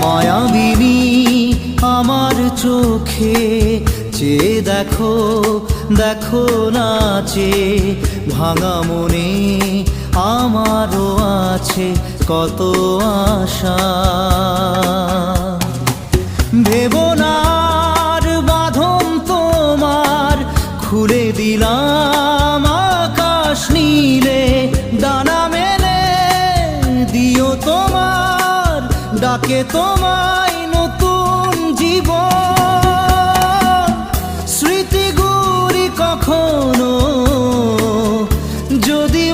মায়াবিনী আমার চোখে চেয়ে দেখো, দেখো নাচে ভাঙা মনে আমারও আছে কত আশা। ভেবনার বাঁধন তোমার খুলে দিলাম আকাশ নীলে, ডানা মেলে দিও তোমার ডাকে তোমায় নতুন জীবন। স্মৃতিগুলি কখনো যদি